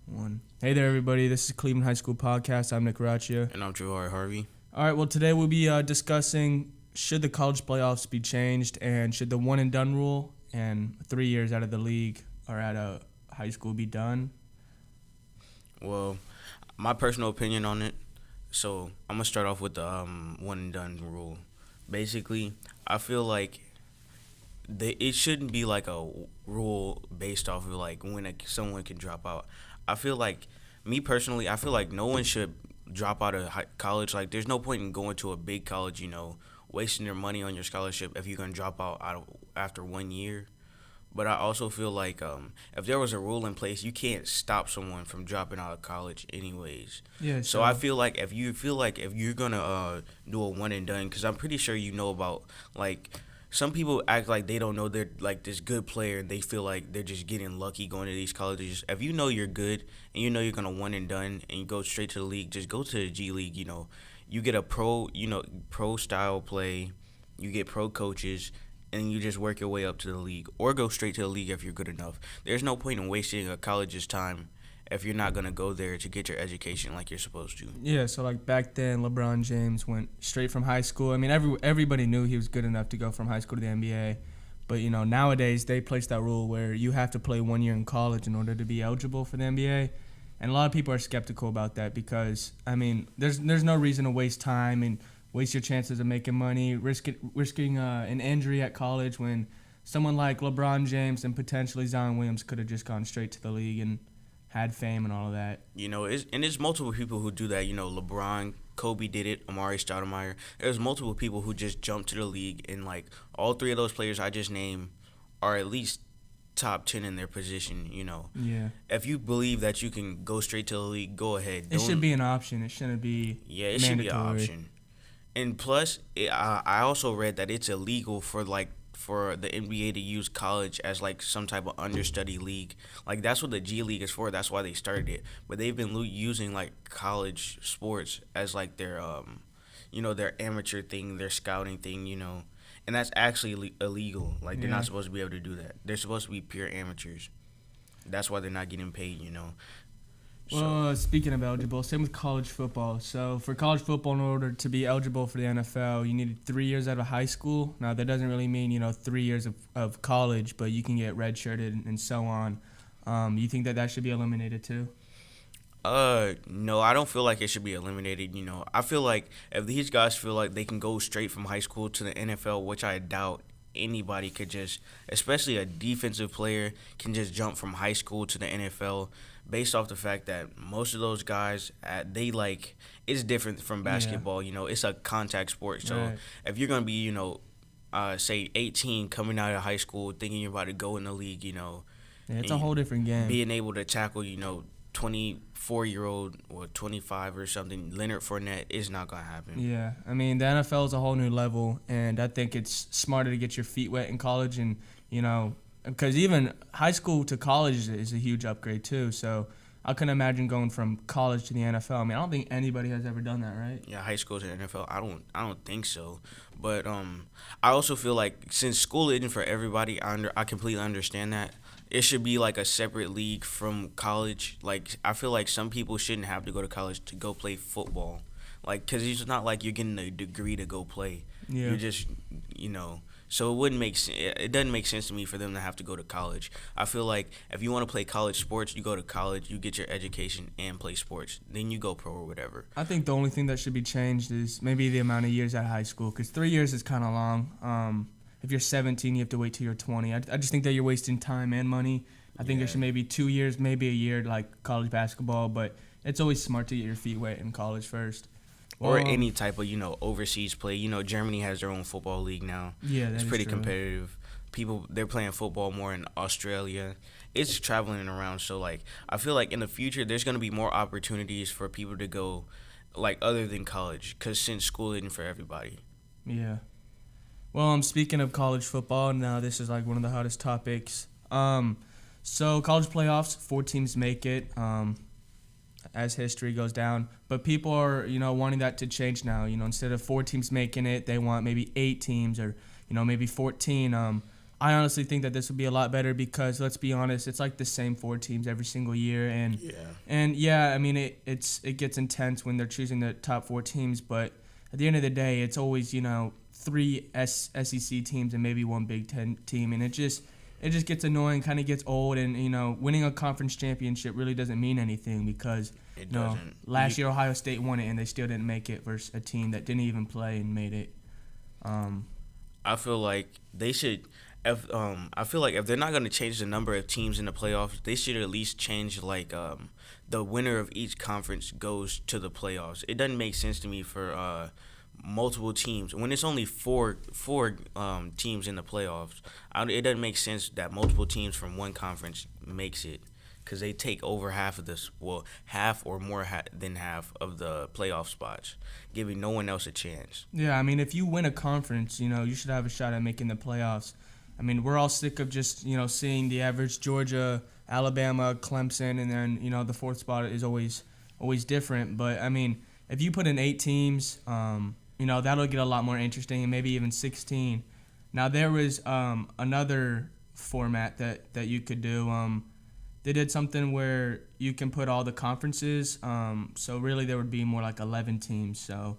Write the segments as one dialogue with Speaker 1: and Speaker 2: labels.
Speaker 1: One. Hey there, everybody. This is Cleveland High School Podcast. I'm Nick Raccia.
Speaker 2: And I'm Jawari Harvey.
Speaker 1: All right, well, today we'll be discussing should the college playoffs be changed and should the one-and-done rule and 3 years out of the league or at a high school be done?
Speaker 2: Well, my personal opinion on it, so I'm going to start off with the one-and-done rule. Basically, I feel like it shouldn't be like a rule based off of like when someone can drop out. I feel like, me personally, I feel like no one should drop out of college. Like, there's no point in going to a big college, wasting your money on your scholarship if you're going to drop out after 1 year. But I also feel like if there was a rule in place, you can't stop someone from dropping out of college anyways.
Speaker 1: Yeah.
Speaker 2: So I feel like if you're going to do a one and done, because I'm pretty sure you know about, like, some people act like they don't know they're like this good player and they feel like they're just getting lucky going to these colleges. If you know you're good and you know you're gonna one and done and you go straight to the league, just go to the G League. You get a pro style play, you get pro coaches, and you just work your way up to the league, or go straight to the league if you're good enough. There's no point in wasting a college's time if you're not gonna go there to get your education like you're supposed to.
Speaker 1: Yeah, so like back then, LeBron James went straight from high school. I mean, everybody knew he was good enough to go from high school to the NBA. But, nowadays they place that rule where you have to play 1 year in college in order to be eligible for the NBA. And a lot of people are skeptical about that because, I mean, there's no reason to waste time and waste your chances of making money, risking an injury at college when someone like LeBron James and potentially Zion Williams could have just gone straight to the league and had fame and all of that.
Speaker 2: There's multiple people who do that. LeBron, Kobe did it, Amari Stoudemire. There's multiple people who just jumped to the league, and like all three of those players I just named are at least top 10 in their position.
Speaker 1: Yeah.
Speaker 2: If you believe that you can go straight to the league, go ahead.
Speaker 1: It should be an option. It shouldn't be
Speaker 2: it
Speaker 1: mandatory.
Speaker 2: should be an option. And plus, I also read that it's illegal for the NBA to use college as like some type of understudy league. Like, that's what the G League is for. That's why they started it. But they've been using like college sports as like their their amateur thing, their scouting thing, and that's actually illegal. Like, they're not supposed to be able to do that. They're supposed to be pure amateurs. That's why they're not getting paid.
Speaker 1: Well, speaking of eligible, same with college football. So for college football, in order to be eligible for the NFL, you needed 3 years out of high school. Now, that doesn't really mean, 3 years of college, but you can get redshirted and so on. You think that should be eliminated too?
Speaker 2: No, I don't feel like it should be eliminated. I feel like if these guys feel like they can go straight from high school to the NFL, which I doubt anybody could just, especially a defensive player, can just jump from high school to the NFL based off the fact that most of those guys, it's different from basketball. It's a contact sport. So
Speaker 1: Right.
Speaker 2: if you're going to be, say 18 coming out of high school thinking you're about to go in the league,
Speaker 1: It's a whole different game.
Speaker 2: being able to tackle, 24-year-old or 25 or something, Leonard Fournette, is not going to happen.
Speaker 1: Yeah, I mean, the NFL is a whole new level, and I think it's smarter to get your feet wet in college and, because even high school to college is a huge upgrade too. So I couldn't imagine going from college to the NFL. I mean, I don't think anybody has ever done that, right?
Speaker 2: Yeah, high school to the NFL, I don't think so. But I also feel like since school isn't for everybody, I completely understand that. It should be like a separate league from college. Like, I feel like some people shouldn't have to go to college to go play football. Like, because it's not like you're getting a degree to go play.
Speaker 1: Yeah.
Speaker 2: You're just, so it doesn't make sense to me for them to have to go to college. I feel like if you want to play college sports, you go to college, you get your education and play sports. Then you go pro or whatever.
Speaker 1: I think the only thing that should be changed is maybe the amount of years out of high school, because 3 years is kind of long. If you're 17, you have to wait till you're 20. I just think that you're wasting time and money. I think there should maybe 2 years, maybe a year, like college basketball, but it's always smart to get your feet wet in college first.
Speaker 2: Or any type of, overseas play. Germany has their own football league now.
Speaker 1: Yeah,
Speaker 2: it's pretty
Speaker 1: true.
Speaker 2: competitive. People, they're playing football more in Australia. It's traveling around. So, like, I feel like in the future, there's going to be more opportunities for people to go, like, other than college, because since school isn't for everybody.
Speaker 1: Yeah. Well, I'm speaking of college football. Now, this is, like, one of the hottest topics. So, college playoffs, 4 teams make it. As history goes down. But people are, wanting that to change now. Instead of 4 teams making it, they want maybe 8 teams or, maybe 14. I honestly think that this would be a lot better because let's be honest, it's like the same 4 teams every single year, and yeah, I mean it gets intense when they're choosing the top 4 teams, but at the end of the day, it's always 3 SEC teams and maybe 1 Big Ten team, and it just gets annoying, kind of gets old, and winning a conference championship really doesn't mean anything because
Speaker 2: It doesn't.
Speaker 1: last year Ohio State won it and they still didn't make it versus a team that didn't even play and made it.
Speaker 2: I feel like they should. I feel like if they're not going to change the number of teams in the playoffs, they should at least change the winner of each conference goes to the playoffs. It doesn't make sense to me for multiple teams when it's only four teams in the playoffs. It doesn't make sense that multiple teams from one conference makes it because they take over half of this. Well, half or more than half of the playoff spots, giving no one else a chance.
Speaker 1: Yeah, I mean, if you win a conference, you should have a shot at making the playoffs. I mean, we're all sick of just, seeing the average Georgia, Alabama, Clemson, and then, the 4th spot is always different. But, I mean, if you put in 8 teams, that'll get a lot more interesting, and maybe even 16. Now, there was another format that you could do. They did something where you can put all the conferences. So, really, there would be more like 11 teams. So.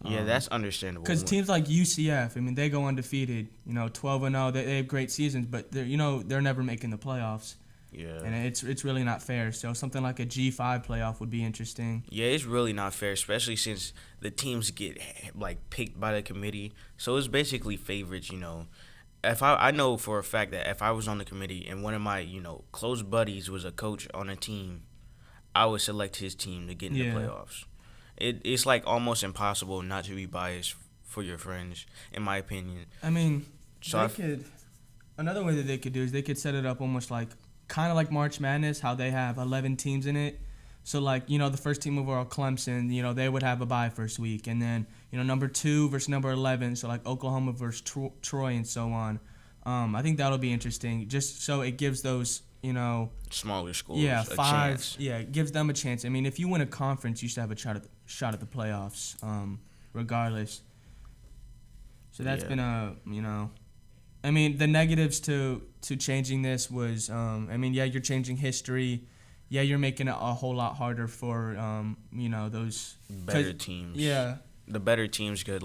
Speaker 2: Yeah, that's understandable.
Speaker 1: Because teams like UCF, I mean, they go undefeated, 12-0. They have great seasons, but they're never making the playoffs.
Speaker 2: Yeah.
Speaker 1: And it's really not fair. So something like a G5 playoff would be interesting.
Speaker 2: Yeah, it's really not fair, especially since the teams get picked by the committee. So it's basically favorites. If I know for a fact that if I was on the committee and one of my close buddies was a coach on a team, I would select his team to get in the playoffs. It's almost impossible not to be biased for your friends, in my opinion.
Speaker 1: I mean, another way that they could do is they could set it up almost kind of like March Madness, how they have 11 teams in it. So, the first team overall, Clemson, they would have a bye first week. And then, number 2 versus number 11, so Oklahoma versus Troy and so on. I think that'll be interesting, just so it gives those
Speaker 2: smaller schools
Speaker 1: a
Speaker 2: 5
Speaker 1: chance. Yeah, it gives them a chance. I mean, if you win a conference, you should have a shot at the playoffs, regardless. So that's been I mean, the negatives to changing this was, you're changing history. Yeah, you're making it a whole lot harder for, those
Speaker 2: better teams.
Speaker 1: Yeah.
Speaker 2: The better teams could,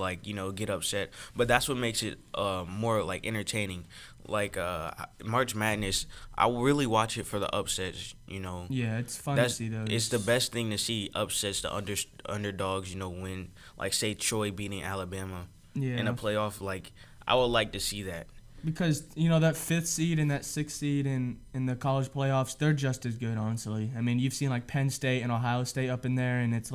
Speaker 2: get upset. But that's what makes it more, entertaining. March Madness, I really watch it for the upsets,
Speaker 1: Yeah, it's fun to see those.
Speaker 2: It's the best thing to see upsets, the underdogs, win. Say Troy beating Alabama in a playoff. I would like to see that.
Speaker 1: Because, that 5th seed and that 6th seed in the college playoffs, they're just as good, honestly. I mean, you've seen, Penn State and Ohio State up in there, and it's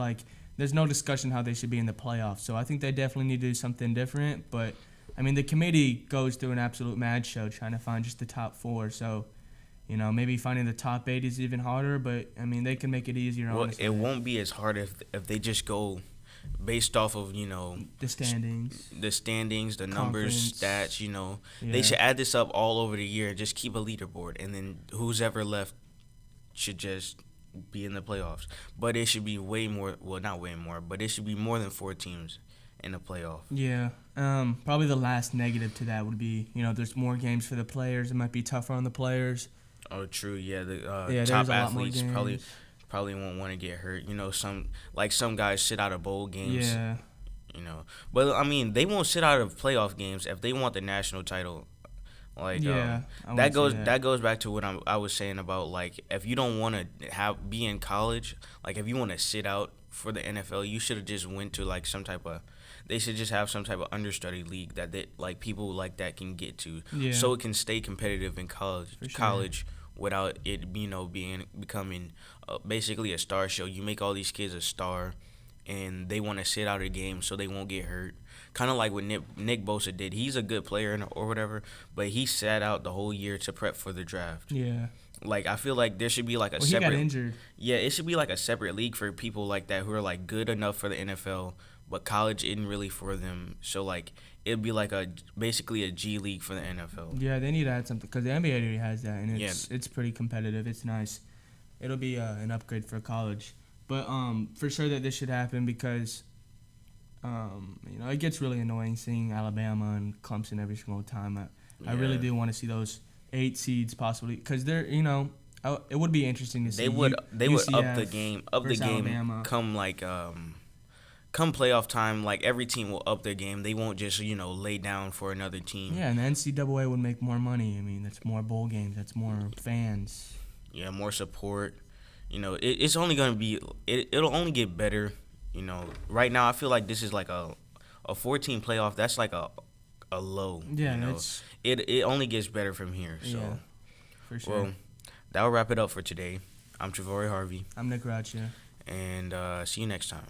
Speaker 1: there's no discussion how they should be in the playoffs. So I think they definitely need to do something different. But, I mean, the committee goes through an absolute mad show trying to find just the top 4. So, maybe finding the top 8 is even harder. But, I mean, they can make it easier, honestly.
Speaker 2: It won't be as hard if they just go based off of,
Speaker 1: the standings.
Speaker 2: The numbers, stats,
Speaker 1: Yeah.
Speaker 2: They should add this up all over the year and just keep a leaderboard. And then who's ever left should just be in the playoffs. But it should be way more, well, not way more, but it should be more than 4 teams in the playoff.
Speaker 1: Yeah. Probably the last negative to that would be, there's more games for the players. It might be tougher on the players.
Speaker 2: Oh, true. Yeah, the top athletes probably won't want to get hurt. Some guys sit out of bowl games.
Speaker 1: Yeah.
Speaker 2: But I mean, they won't sit out of playoff games if they want the national title. That goes back to what I was saying about if you don't want to be in college, if you want to sit out for the NFL, you should have just went to some type of. They should just have some type of understudy league that people like that can get to, so it can stay competitive in college. College without it, becoming basically a star show. You make all these kids a star, and they want to sit out a game so they won't get hurt. Kind of like what Nick Bosa did. He's a good player or whatever, but he sat out the whole year to prep for the draft.
Speaker 1: Yeah.
Speaker 2: I feel like there should be a separate.
Speaker 1: He got injured.
Speaker 2: Yeah, it should be a separate league for people like that who are good enough for the NFL, but college isn't really for them. So it'd be basically a G League for the NFL.
Speaker 1: Yeah, they need to add something because the NBA already has that, and it's pretty competitive. It's nice. It'll be an upgrade for college, but for sure that this should happen because. It gets really annoying seeing Alabama and Clemson every single time. I really
Speaker 2: Yeah.
Speaker 1: do want to see those 8 seeds possibly, because they're, it would be interesting to see.
Speaker 2: They would up the
Speaker 1: UCF
Speaker 2: game,
Speaker 1: versus Alabama.
Speaker 2: come come playoff time. Like every team will up their game. They won't just lay down for another team.
Speaker 1: Yeah, and the NCAA would make more money. I mean, that's more bowl games. That's more fans.
Speaker 2: Yeah, more support. It's only gonna be. It'll only get better. Right now I feel like this is like a 14 playoff. That's like a low.
Speaker 1: Yeah, that's
Speaker 2: it only gets better from here. So,
Speaker 1: yeah, for sure.
Speaker 2: well, that'll wrap it up for today. I'm Trevor Harvey,
Speaker 1: I'm Nick Raccia.
Speaker 2: and see you next time.